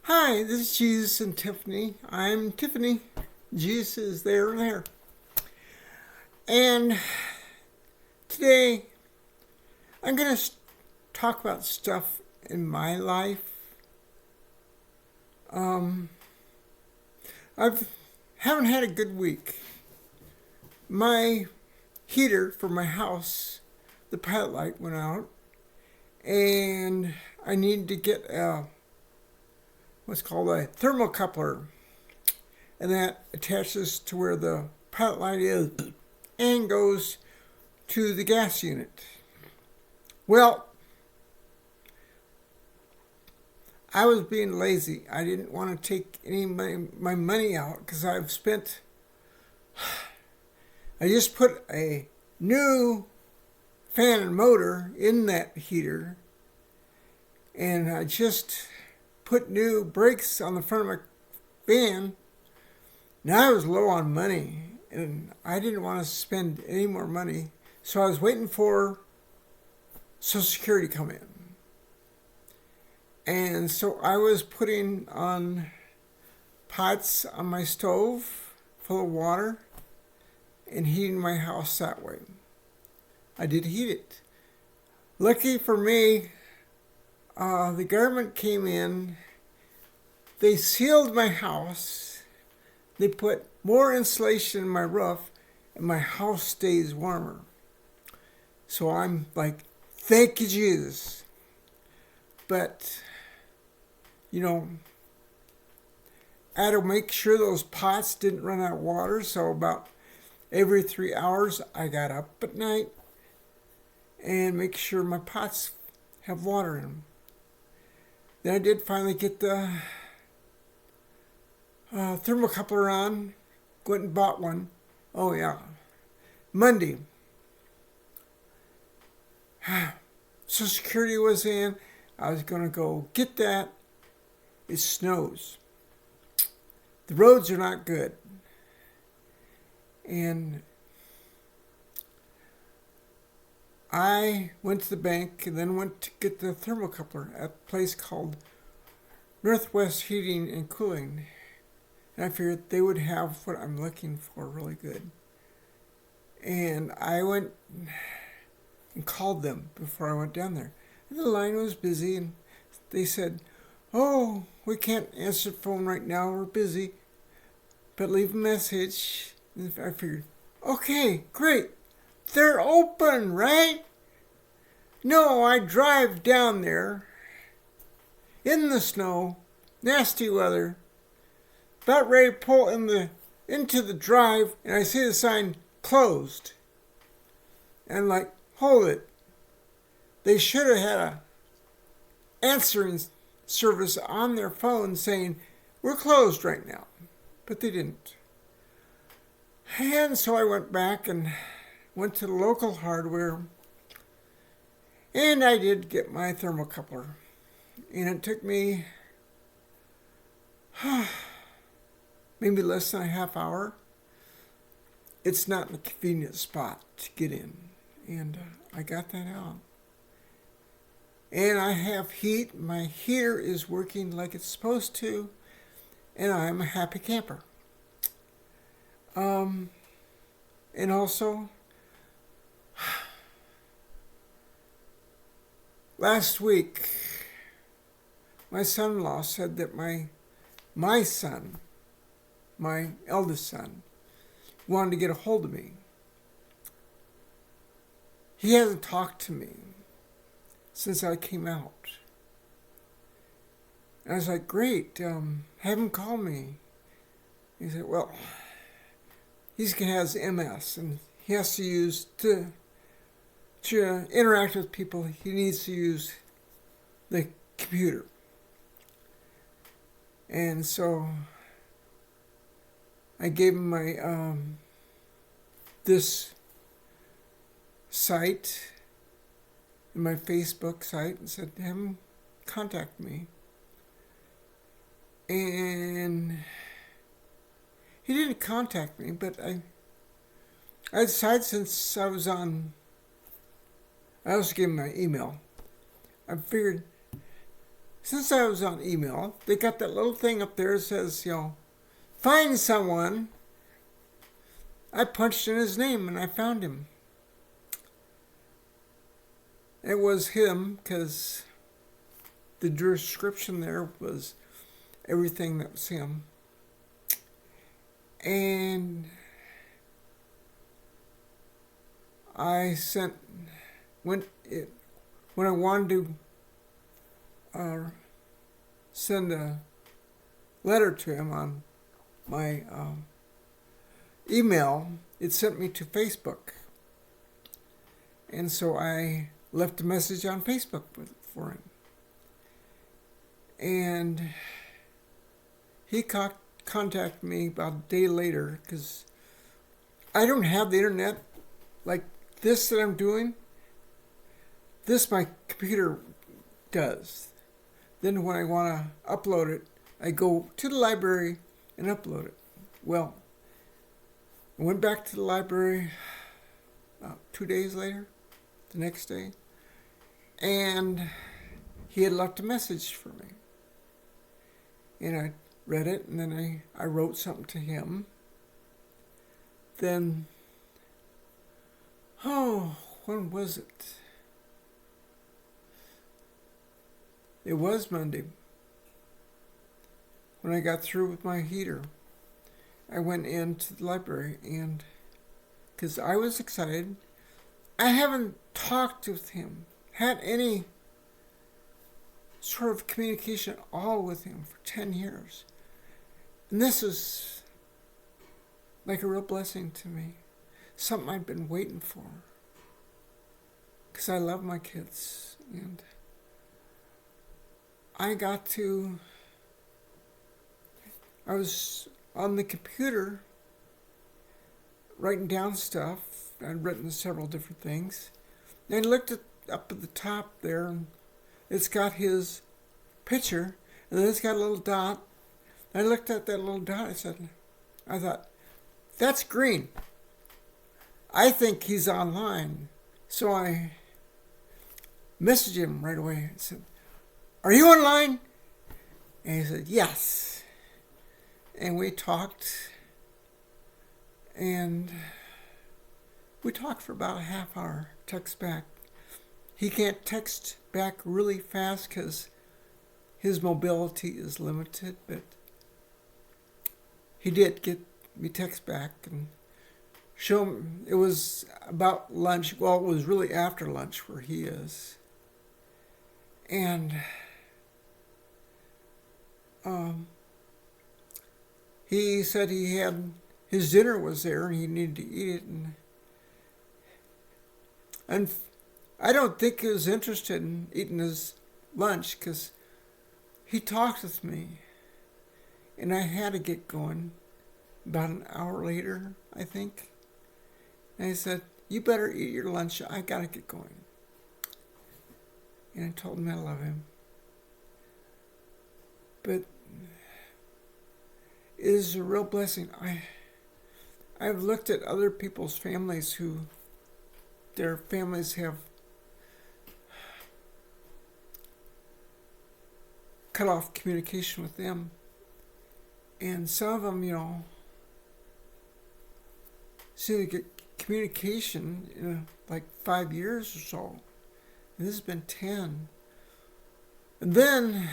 Hi, this is Jesus and Tiffany. I'm Tiffany. Jesus is there and there. And today I'm going to talk about stuff in my life. I haven't had a good week. My heater for my house, the pilot light went out, and I need to get what's called a thermocoupler, and that attaches to where the pilot light is and goes to the gas unit. Well, I was being lazy. I didn't want to take my money out because I just put a new fan and motor in that heater, and I just put new brakes on the front of my van. Now I was low on money, and I didn't want to spend any more money, so I was waiting for Social Security to come in. And so I was putting on pots on my stove full of water and heating my house that way. I did heat it. Lucky for me, the government came in, they sealed my house, they put more insulation in my roof, and my house stays warmer. So I'm like, thank you, Jesus. But, I had to make sure those pots didn't run out of water, so about every 3 hours I got up at night and make sure my pots have water in them. Then I did finally get the thermocoupler on. Went and bought one. Oh yeah. Monday. Social Security was in. I was going to go get that. It snows. The roads are not good. And I went to the bank and then went to get the thermocoupler at a place called Northwest Heating and Cooling. And I figured they would have what I'm looking for really good. And I went and called them before I went down there. And the line was busy, and they said, "Oh, we can't answer the phone right now, we're busy, but leave a message." And I figured, okay, great, they're open, right? No, I drive down there in the snow, nasty weather, about ready to pull into the drive, and I see the sign closed. And I'm like, hold it. They should have had a answering service on their phone saying, we're closed right now. But they didn't. And so I went back and went to the local hardware, and I did get my thermocoupler. And it took me maybe less than a half hour. It's not in a convenient spot to get in. And I got that out. And I have heat. My heater is working like it's supposed to. And I'm a happy camper. And also, last week, my son-in-law said that my son, my eldest son, wanted to get a hold of me. He hasn't talked to me since I came out. And I was like, great, have him call me. He said, well, he has MS, and he has to use, to interact with people, he needs to use the computer. And so I gave him my, this site, my Facebook site, and said, have him contact me. And he didn't contact me, but I decided, since I was also gave him my email. I figured since I was on email, they got that little thing up there that says, find someone. I punched in his name and I found him. It was him because the description there was everything that was him. And I when I wanted to send a letter to him on my email, it sent me to Facebook. And so I left a message on Facebook for him. And he contacted me about a day later because I don't have the internet like this that I'm doing. This my computer does. Then when I want to upload it, I go to the library and upload it. Well, I went back to the library about 2 days later, the next day, and he had left a message for me. And I read it, and then I wrote something to him. Then, when was it? It was Monday. When I got through with my heater, I went into the library, and because I was excited, I haven't talked with him, had any sort of communication at all with him for 10 years. And this is like a real blessing to me. Something I'd been waiting for. Because I love my kids. And I was on the computer writing down stuff. I'd written several different things. And I looked up at the top there, and it's got his picture, and then it's got a little dot. I looked at that little dot, I thought, that's Green. I think he's online. So I messaged him right away and said, are you online? And he said, yes. And we talked, and we talked for about a half hour, text back. He can't text back really fast because his mobility is limited, but he did get me text back and show him. It was about lunch. Well, it was really after lunch where he is. And he said he had his dinner was there and he needed to eat it, and I don't think he was interested in eating his lunch because he talked with me, and I had to get going about an hour later, I think. And he said, you better eat your lunch. I got to get going. And I told him I love him. But it is a real blessing. I've looked at other people's families who their families have cut off communication with them. And some of them, seem to get communication in like 5 years or so. And this has been 10. And then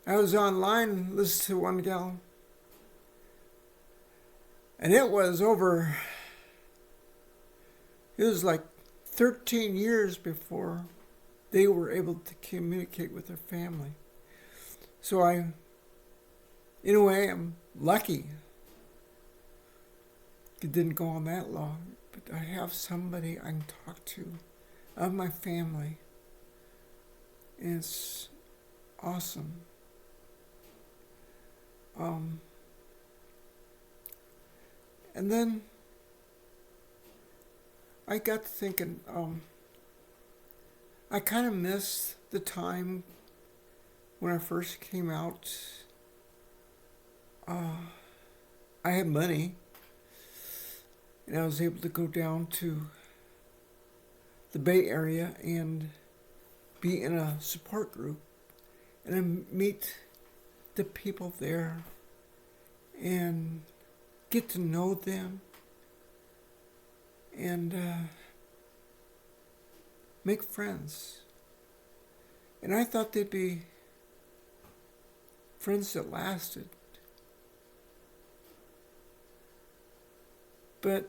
I was online listening to one gal, and it was like 13 years before they were able to communicate with their family. So in a way, I'm lucky. It didn't go on that long, but I have somebody I can talk to of my family. And it's awesome. And then I got to thinking, I kind of miss the time when I first came out. I had money, and I was able to go down to the Bay Area and be in a support group and I meet the people there and get to know them and make friends. And I thought they'd be friends that lasted. But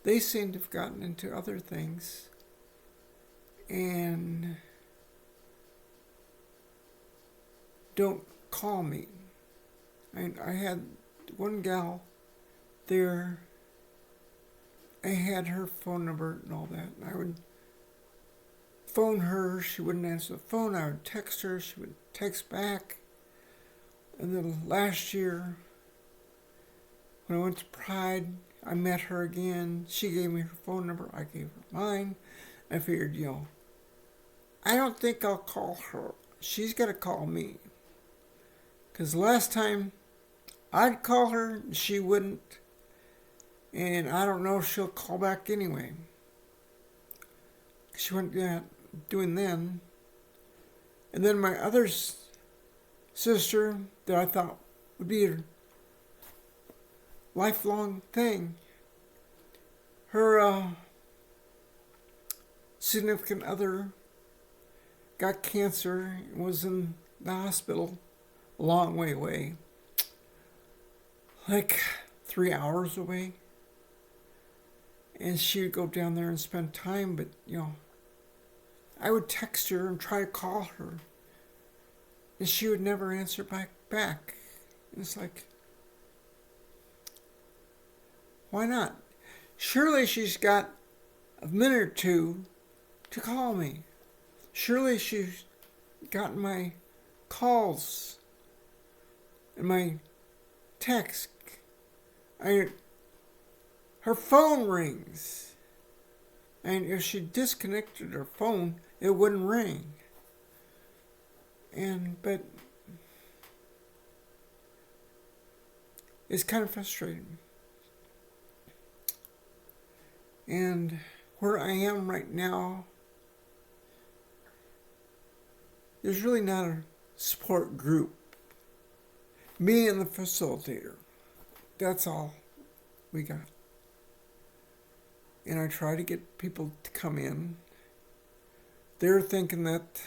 they seem to have gotten into other things. And don't call me. I had one gal there. I had her phone number and all that. And I would phone her. She wouldn't answer the phone. I would text her. She would text back. And then last year, when I went to Pride, I met her again. She gave me her phone number. I gave her mine. I figured, I don't think I'll call her. She's got to call me. Because last time I'd call her, she wouldn't. And I don't know if she'll call back anyway. She wasn't doing then. And then my other sister that I thought would be a lifelong thing, her significant other got cancer and was in the hospital a long way away, like 3 hours away. And she would go down there and spend time, but I would text her and try to call her, and she would never answer back. And it's like, why not? Surely she's got a minute or two to call me. Surely she's gotten my calls and my text. Her phone rings. And if she disconnected her phone, it wouldn't ring. But it's kind of frustrating. And where I am right now, there's really not a support group. Me and the facilitator. That's all we got. And I try to get people to come in. They're thinking that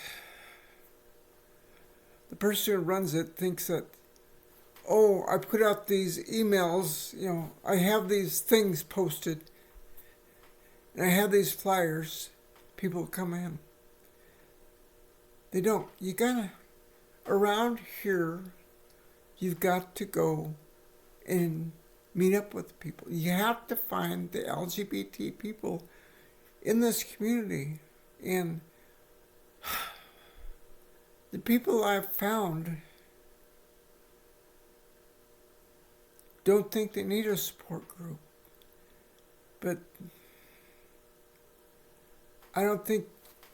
the person who runs it thinks that, I put out these emails, I have these things posted, and I have these flyers, people come in. They don't. Around here, you've got to go and meet up with people. You have to find the LGBT people in this community. And the people I've found don't think they need a support group. But I don't think,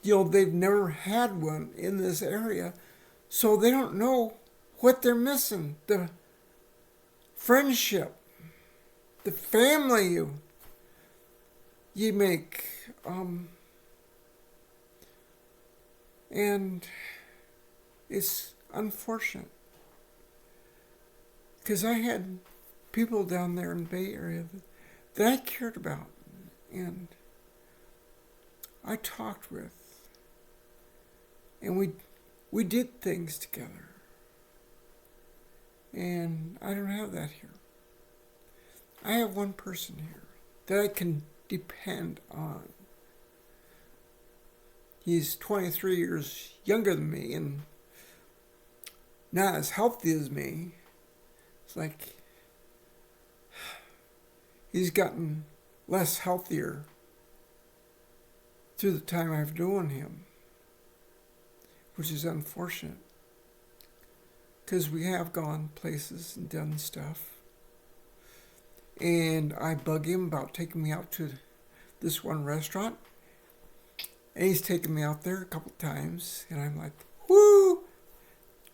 they've never had one in this area. So they don't know what they're missing. The friendship, the family you make, and it's unfortunate because I had people down there in the Bay Area that I cared about and I talked with, and we did things together, and I don't have that here. I have one person here that I can depend on. He's 23 years younger than me and not as healthy as me. It's like he's gotten less healthier through the time I've known him, which is unfortunate because we have gone places and done stuff. And I bug him about taking me out to this one restaurant. And he's taken me out there a couple times. And I'm like, whoo!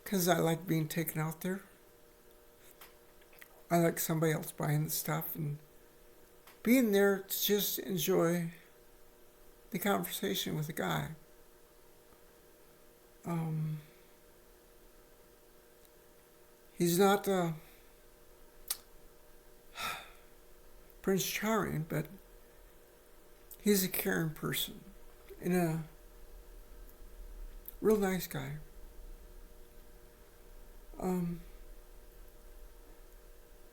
Because I like being taken out there. I like somebody else buying the stuff. And being there to just enjoy the conversation with the guy. Um, he's not Prince Charming, but he's a caring person and a real nice guy.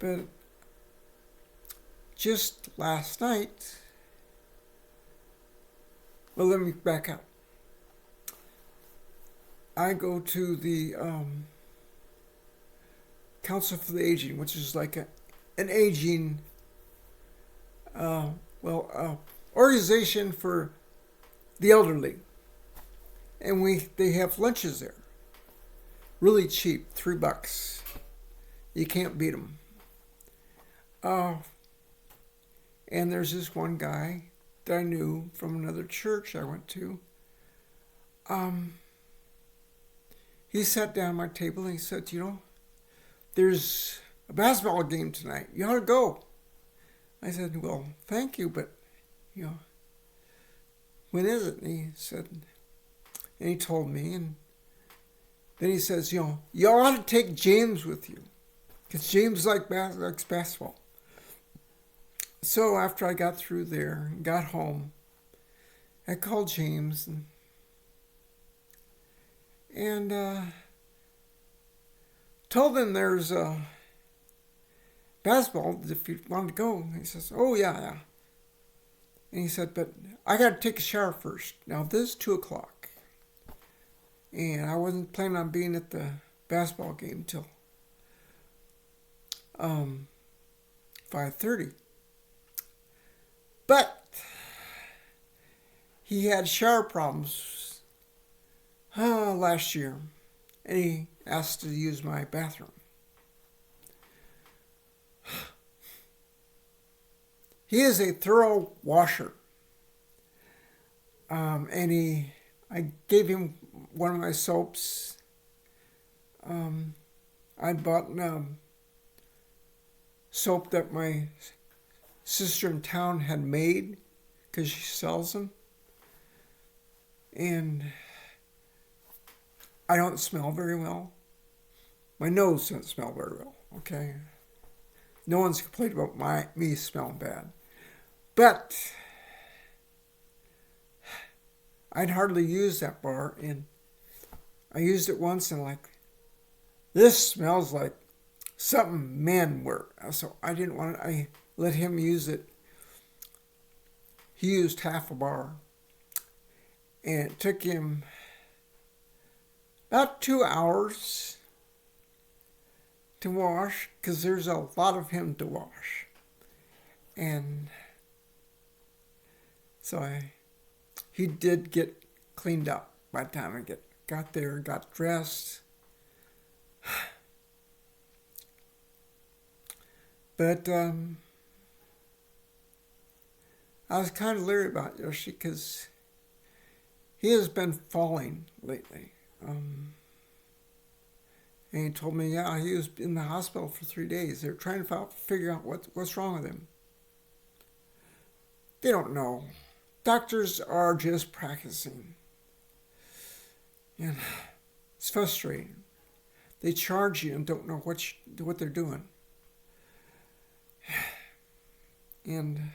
But just last night, well, let me back up. I go to the Council for the Aging, which is like an aging, organization for the elderly, and they have lunches there, really cheap, $3. You can't beat them. And there's this one guy that I knew from another church I went to. He sat down at my table and he said, there's a basketball game tonight. You ought to go. I said, well, thank you, but, when is it? And he said, and he told me, and then he says, you ought to take James with you, because James likes basketball. So after I got through there and got home, I called James and told him there's basketball if you wanted to go. And he says, oh, yeah. And he said, but I got to take a shower first. Now, this is 2 o'clock. And I wasn't planning on being at the basketball game till 5:30. But he had shower problems last year, and he asked to use my bathroom. He is a thorough washer, and I gave him one of my soaps. I bought soap that my sister in town had made because she sells them. And I don't smell very well. My nose doesn't smell very well, okay? No one's complained about me smelling bad. But I'd hardly use that bar, and I used it once and this smells like something men wear. So I didn't want it. I let him use it. He used half a bar. And it took him about 2 hours to wash, because there's a lot of him to wash. And so he did get cleaned up by the time I got there, got dressed. But I was kind of leery about Yoshi because he has been falling lately. And he told me, he was in the hospital for 3 days. They're trying to figure out what's wrong with him. They don't know. Doctors are just practicing. And it's frustrating. They charge you and don't know what they're doing. And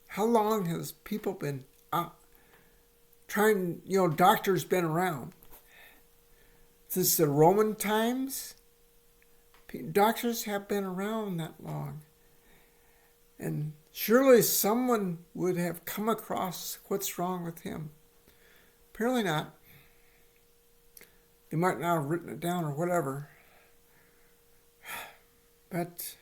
how long has people been trying, doctors been around? Since the Roman times, doctors have been around that long. And surely someone would have come across what's wrong with him. Apparently not. They might not have written it down or whatever. But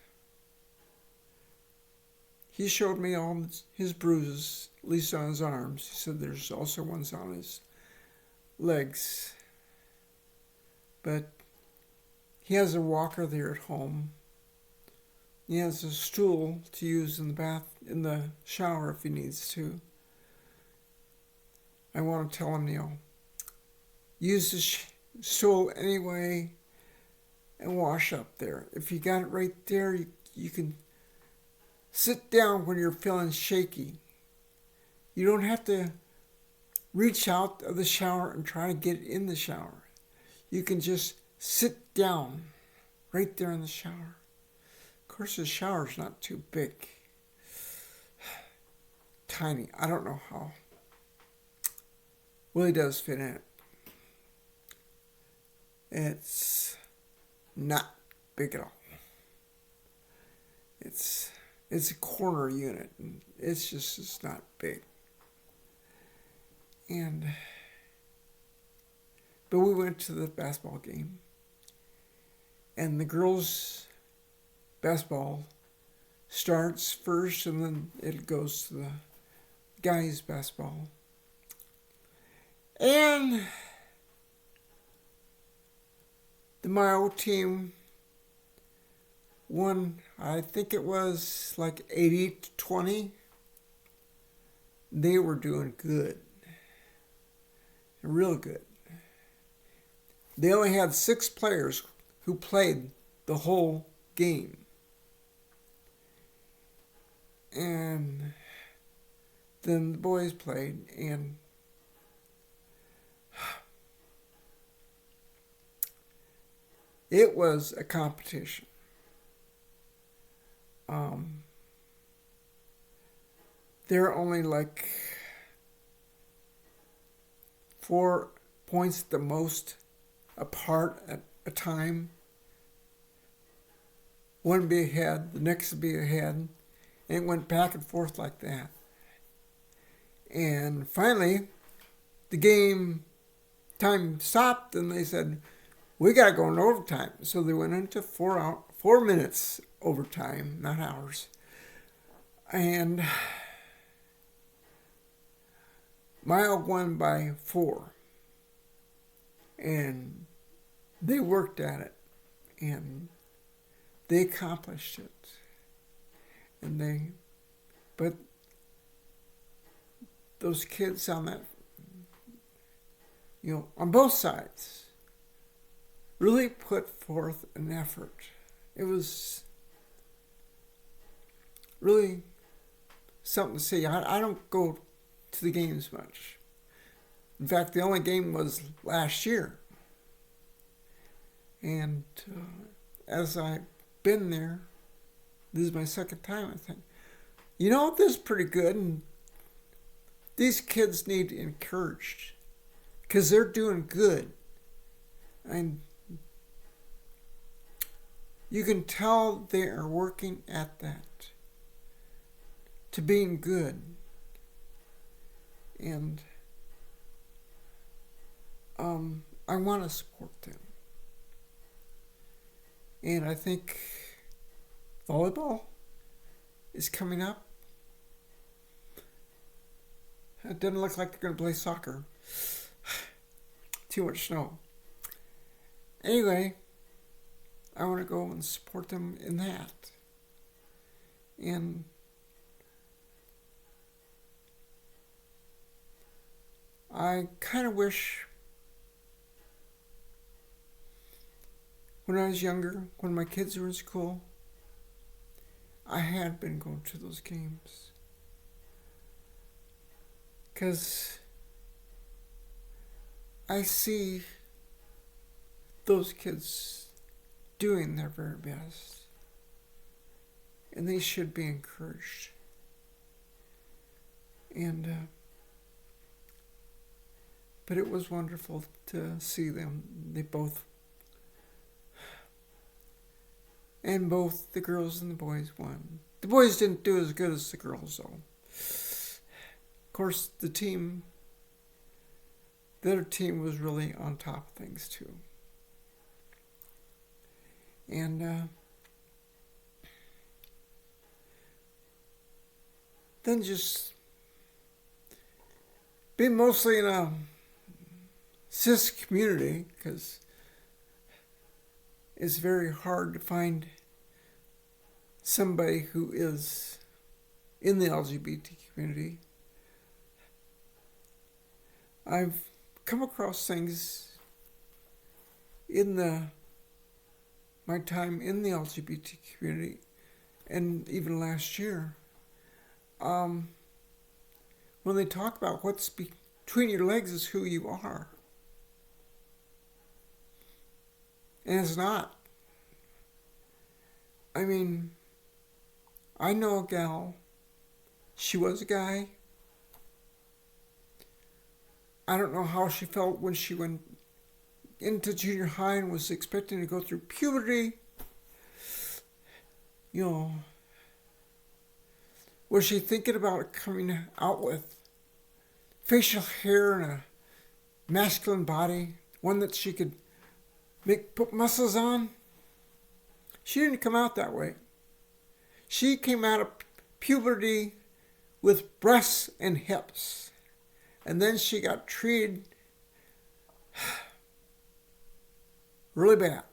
he showed me all his bruises, at least on his arms. He said there's also ones on his legs. But he has a walker there at home. He has a stool to use in the shower if he needs to. I want to tell him, use the stool anyway and wash up there. If you got it right there, you can sit down when you're feeling shaky. You don't have to reach out of the shower and try to get in the shower. You can just sit down right there in the shower. Of course, the shower's not too big. Tiny. I don't know how. Willie does fit in it. It's not big at all. It's a corner unit. And it's not big. But we went to the basketball game. And the girls' basketball starts first, and then it goes to the guys' basketball. And the Mayo team won, I think it was like 80-20. They were doing good. Real good. They only had 6 players who played the whole game. And then the boys played, and it was a competition. They're only like 4 points at the most apart at a time. One would be ahead, the next would be ahead, and it went back and forth like that. And finally, the game time stopped, and they said, we got to go into overtime. So they went into 4 minutes overtime, not hours. And Mile won by 4. And they worked at it. And they accomplished it. But those kids on that, on both sides, really put forth an effort. It was really something to see. I don't go to the games much. In fact, the only game was last year. And as I've been there, this is my second time, I think. This is pretty good, and these kids need encouraged because they're doing good. And you can tell they are working at that, to being good. And I want to support them. And I think volleyball is coming up. It doesn't look like they're going to play soccer. Too much snow. Anyway, I want to go and support them in that. And I kind of wish when I was younger, when my kids were in school, I had been going to those games. Because I see those kids doing their very best. And they should be encouraged. But it was wonderful to see them. Both the girls and the boys won. The boys didn't do as good as the girls, though. Of course, the other team was really on top of things, too. And then just be mostly in a cis community, because it's very hard to find somebody who is in the LGBT community. I've come across things in my time in the LGBT community, and even last year, when they talk about what's between your legs is who you are. And it's not. I mean, I know a gal. She was a guy. I don't know how she felt when she went into junior high and was expecting to go through puberty. You know, was she thinking about coming out with facial hair and a masculine body, one that she could put muscles on? She didn't come out that way. She came out of puberty with breasts and hips. And then she got treated really bad.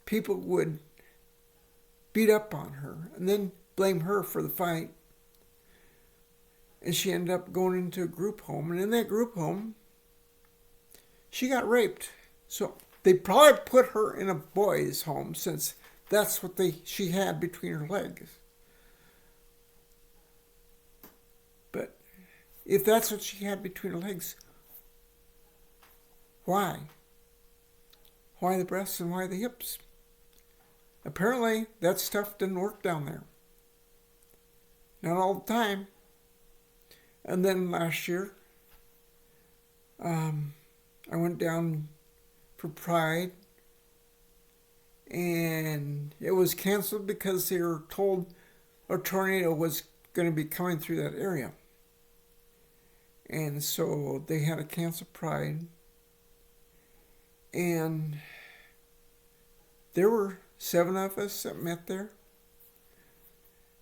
People would beat up on her and then blame her for the fight. And she ended up going into a group home. And in that group home, she got raped. So they probably put her in a boys' home since that's what she had between her legs. But if that's what she had between her legs, why? Why the breasts and why the hips? Apparently, that stuff didn't work down there. Not all the time. And then last year, I went down for Pride, and it was canceled because they were told a tornado was going to be coming through that area. And so they had to cancel Pride. And there were 7 of us that met there.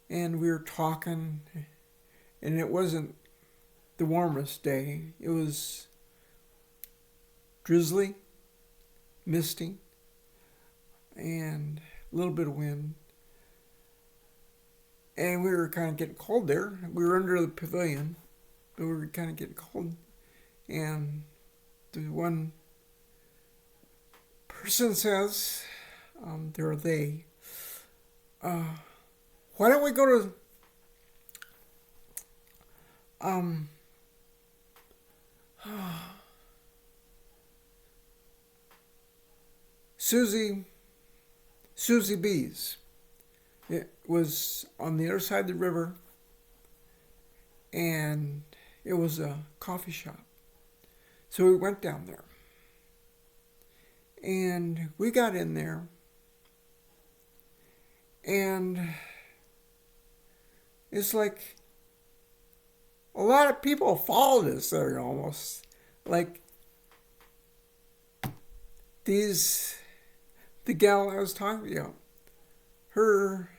And we were talking, and it wasn't the warmest day. It was drizzly, misty, and a little bit of wind. And we were kind of getting cold there. We were under the pavilion, but we were kind of getting cold. And the one person says, they're they, why don't we go to Susie B's. It was on the other side of the river, and it was a coffee shop. So we went down there. And we got in there, and it's like a lot of people followed us there almost. Like the gal I was talking about, her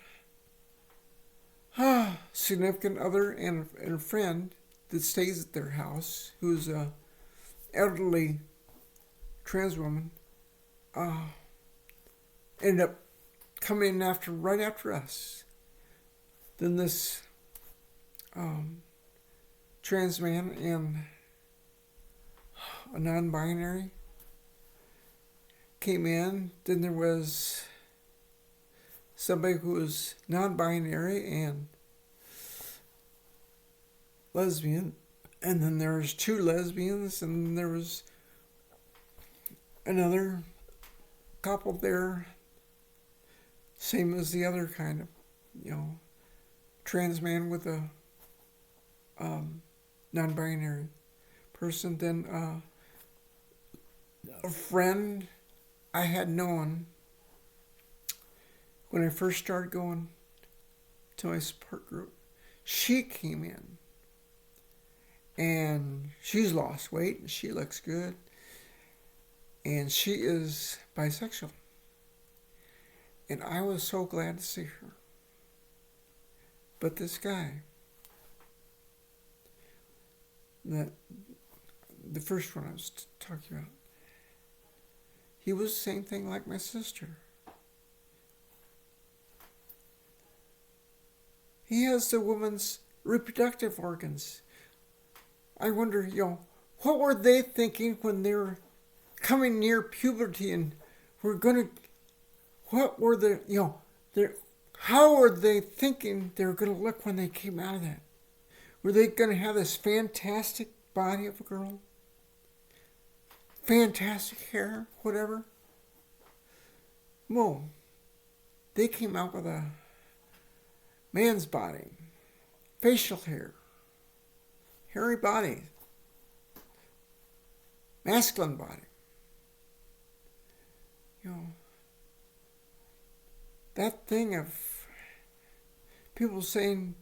significant other and a friend that stays at their house, who's a elderly trans woman, ended up coming right after us. Then this trans man and a non-binary came in. Then there was somebody who was non-binary and lesbian. And then there was 2 lesbians, and there was another couple there, same as the other kind of, trans man with a non-binary person. Then a friend I had known when I first started going to my support group, she came in, and she's lost weight, and she looks good, and she is bisexual. And I was so glad to see her. But this guy, the first one I was talking about, he was the same thing like my sister. He has the woman's reproductive organs. I wonder, what were they thinking when they were coming near puberty and what were how were they thinking they were going to look when they came out of that? Were they going to have this fantastic body of a girl? Fantastic hair, whatever? No. They came out with a man's body, facial hair, hairy body, masculine body. You know, that thing of people saying,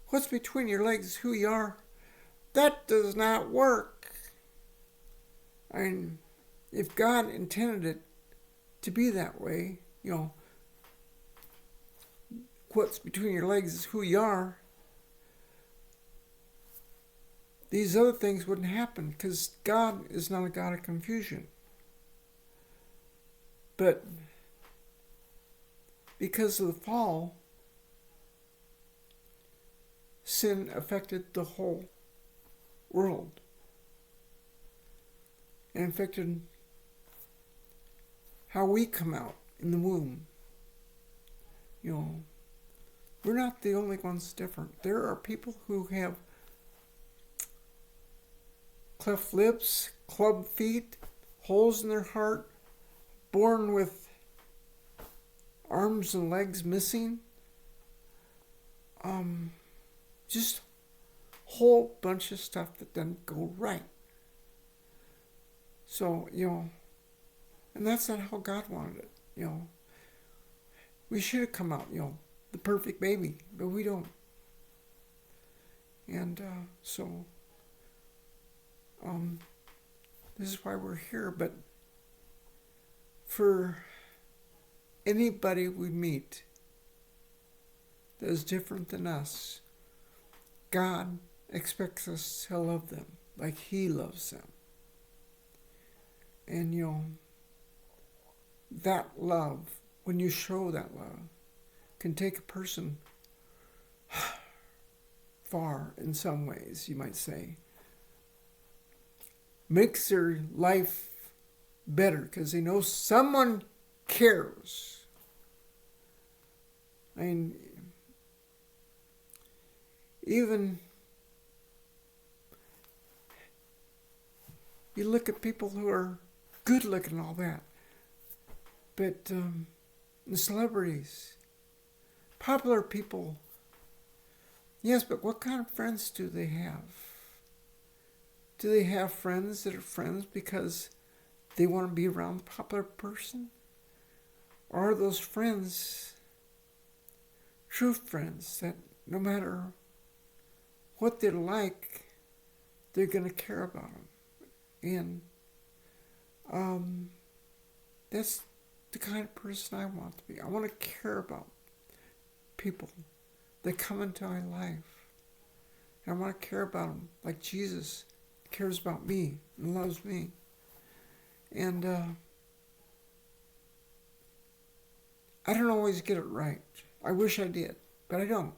what's between your legs is who you are, that does not work. I mean, if God intended it to be that way, what's between your legs is who you are, these other things wouldn't happen, because God is not a God of confusion. But because of the fall, sin affected the whole world and affected how we come out in the womb. We're not the only ones different. There are people who have cleft lips, club feet, holes in their heart, born with arms and legs missing. Just a whole bunch of stuff that doesn't go right. So, and that's not how God wanted it, We should have come out, the perfect baby, but we don't. And so this is why we're here. But for anybody we meet that is different than us, God expects us to love them like He loves them. And that love, when you show that love, can take a person far in some ways, you might say. Makes their life better because they know someone cares. I mean, even you look at people who are good looking and all that, but the celebrities, popular people, yes, but what kind of friends do they have? Do they have friends that are friends because they want to be around the popular person? Or are those friends true friends that no matter what they're like, they're going to care about them? And that's the kind of person I want to be. I want to care about people that come into my life. And I want to care about them like Jesus cares about me and loves me. And I don't always get it right. I wish I did, but I don't.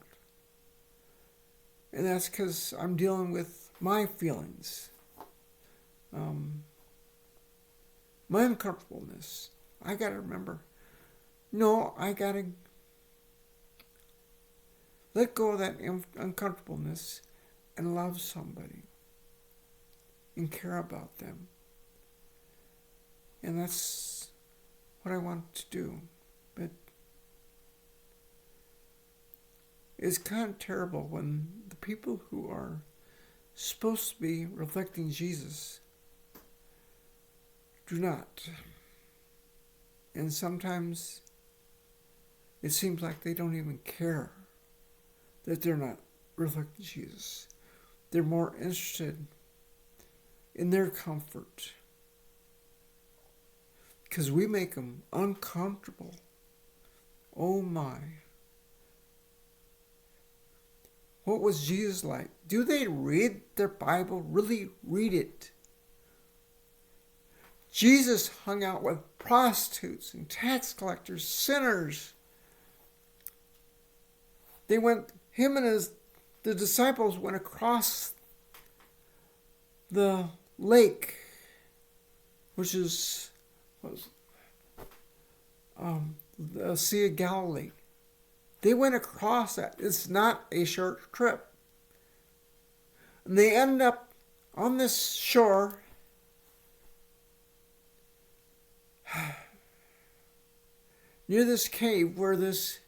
And that's because I'm dealing with my feelings. My uncomfortableness. I got to remember, no, I got to let go of that uncomfortableness and love somebody and care about them. And that's what I want to do. But it's kind of terrible when the people who are supposed to be reflecting Jesus do not. And sometimes it seems like they don't even care that they're not reflecting Jesus. They're more interested in their comfort. Because we make them uncomfortable. Oh my. What was Jesus like? Do they read their Bible? Really read it? Jesus hung out with prostitutes and tax collectors, sinners. Him and the disciples went across the lake, which is the Sea of Galilee. They went across that. It's not a short trip. And they end up on this shore near this cave where this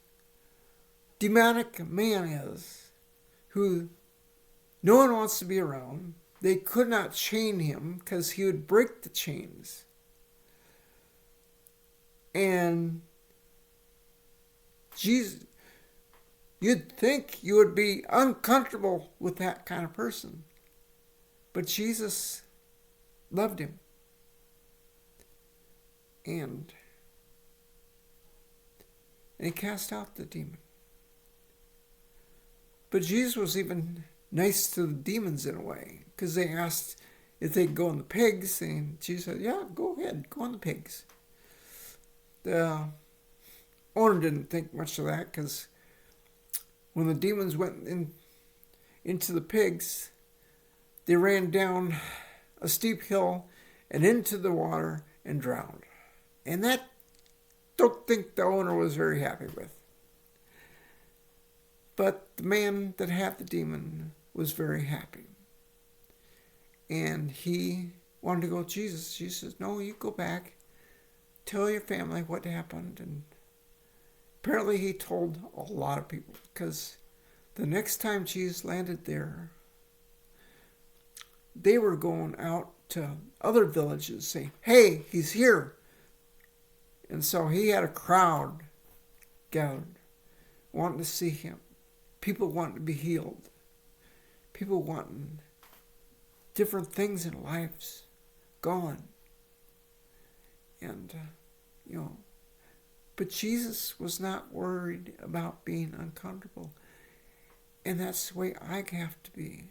demonic man is, who no one wants to be around. They could not chain him because he would break the chains. And Jesus, you'd think you would be uncomfortable with that kind of person. But Jesus loved him. And he cast out the demon. But Jesus was even nice to the demons in a way, because they asked if they'd go in the pigs, and Jesus said, yeah, go ahead, go in the pigs. The owner didn't think much of that, because when the demons went into the pigs, they ran down a steep hill and into the water and drowned. And that, don't think the owner was very happy with. But the man that had the demon was very happy. And he wanted to go with Jesus. Jesus says, no, you go back. Tell your family what happened. And apparently he told a lot of people, because the next time Jesus landed there, they were going out to other villages saying, hey, he's here. And so he had a crowd gathered wanting to see him. People wanting to be healed. People wanting different things in lives gone. And, but Jesus was not worried about being uncomfortable. And that's the way I have to be.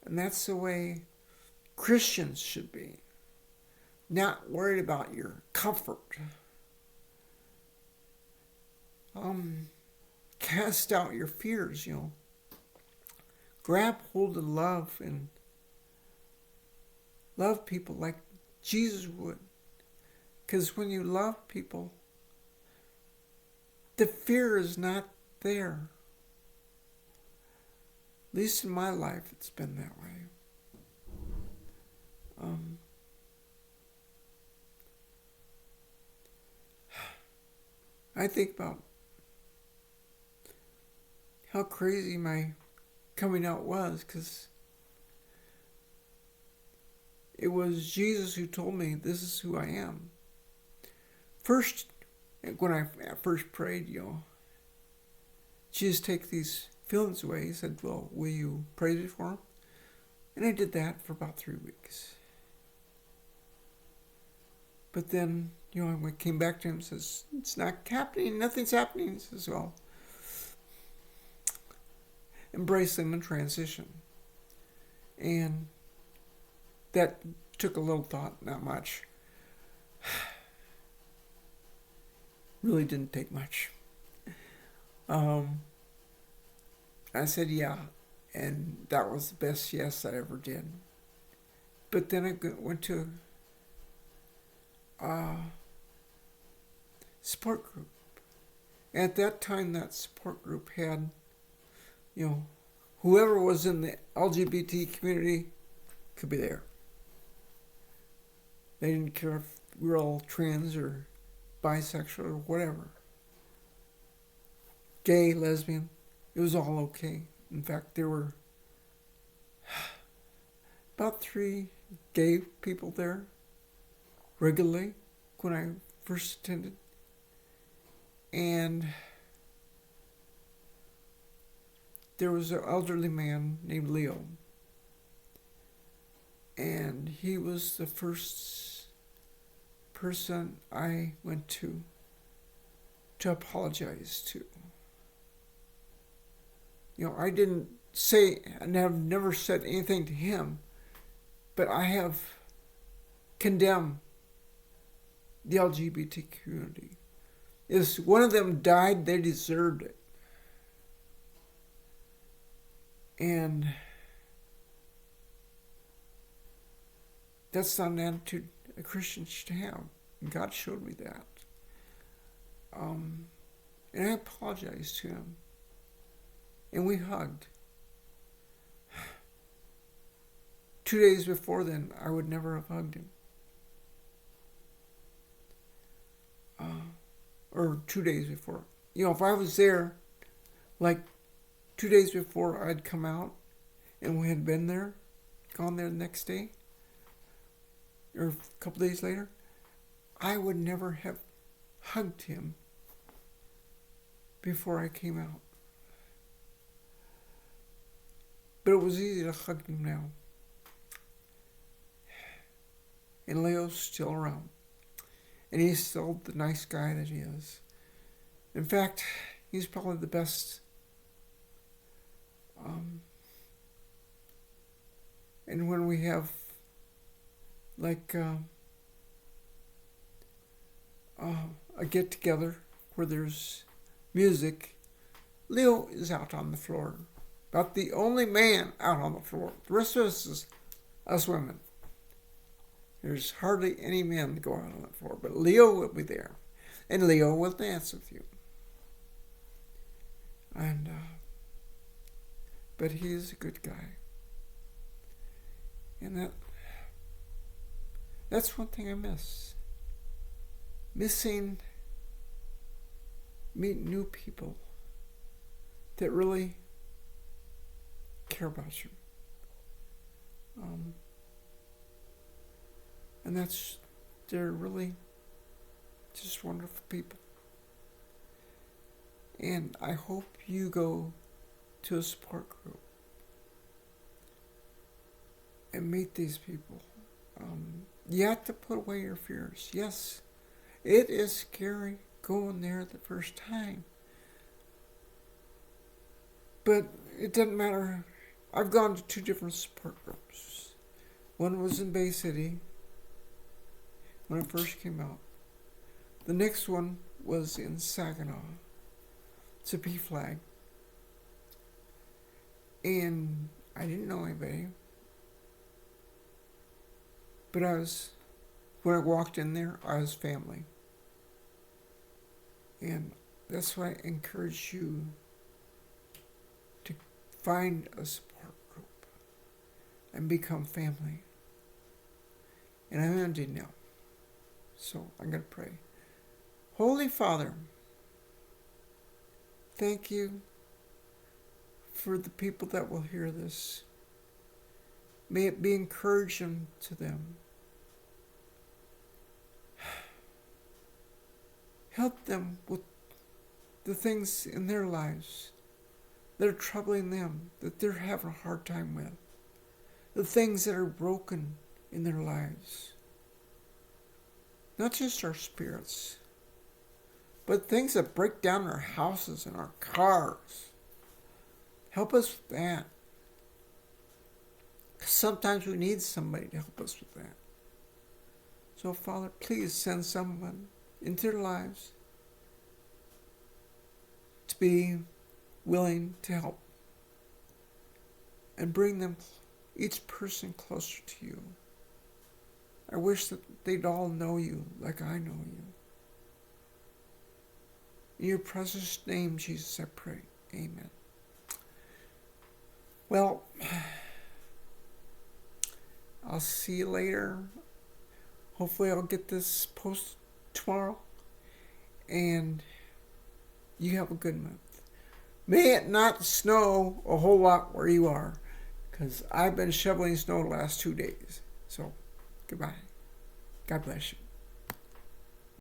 And that's the way Christians should be. Not worried about your comfort. Cast out your fears, Grab hold of love and love people like Jesus would. Because when you love people, the fear is not there. At least in my life, it's been that way. I think about how crazy my coming out was, because it was Jesus who told me this is who I am. First, when I first prayed, Jesus, take these feelings away. He said, well, will you pray for him? And I did that for about 3 weeks. But then, when I came back to him, he says, it's not happening, nothing's happening. He says, well, embrace them and transition. And that took a little thought, not much. Really didn't take much. I said yeah, and that was the best yes I ever did. But then I went to a support group. At that time, that support group had, whoever was in the LGBT community could be there. They didn't care if we were all trans or bisexual or whatever. Gay, lesbian, it was all okay. In fact, there were about 3 gay people there regularly when I first attended. And there was an elderly man named Leo. And he was the first person I went to apologize to. I didn't say, and have never said anything to him, but I have condemned the LGBT community. If one of them died, they deserved it. And that's not an attitude a Christian should have. God showed me that. And I apologized to him. And we hugged. 2 days before then, I would never have hugged him. Or 2 days before. If I was there, like 2 days before I'd come out, and we had been there, gone there the next day, or a couple days later, I would never have hugged him before I came out. But it was easy to hug him now. And Leo's still around. And he's still the nice guy that he is. In fact, he's probably the best. And when we have like a get together where there's music, Leo is out on the floor. About the only man out on the floor. The rest of us is us women. There's hardly any men that go out on the floor, but Leo will be there, and Leo will dance with you. And but he is a good guy, and that's one thing I miss. Missing meeting new people that really care about you. And they're really just wonderful people. And I hope you go to a support group and meet these people. You have to put away your fears. Yes, it is scary going there the first time. But it doesn't matter. I've gone to 2 different support groups. One was in Bay City when I first came out. The next one was in Saginaw. It's a PFLAG. And I didn't know anybody. But when I walked in there, I was family. And that's why I encourage you to find a support group and become family. And I'm ending now. So I'm going to pray. Holy Father, thank you for the people that will hear this. May it be encouraging to them. Help them with the things in their lives that are troubling them, that they're having a hard time with. The things that are broken in their lives. Not just our spirits, but things that break down our houses and our cars. Help us with that. Sometimes we need somebody to help us with that. So, Father, please send someone into their lives to be willing to help and bring them, each person, closer to you. I wish that they'd all know you like I know you. In your precious name, Jesus, I pray. Amen. Well, I'll see you later. Hopefully I'll get this posted tomorrow. And you have a good month. May it not snow a whole lot where you are, because I've been shoveling snow the last 2 days. So, goodbye. God bless you.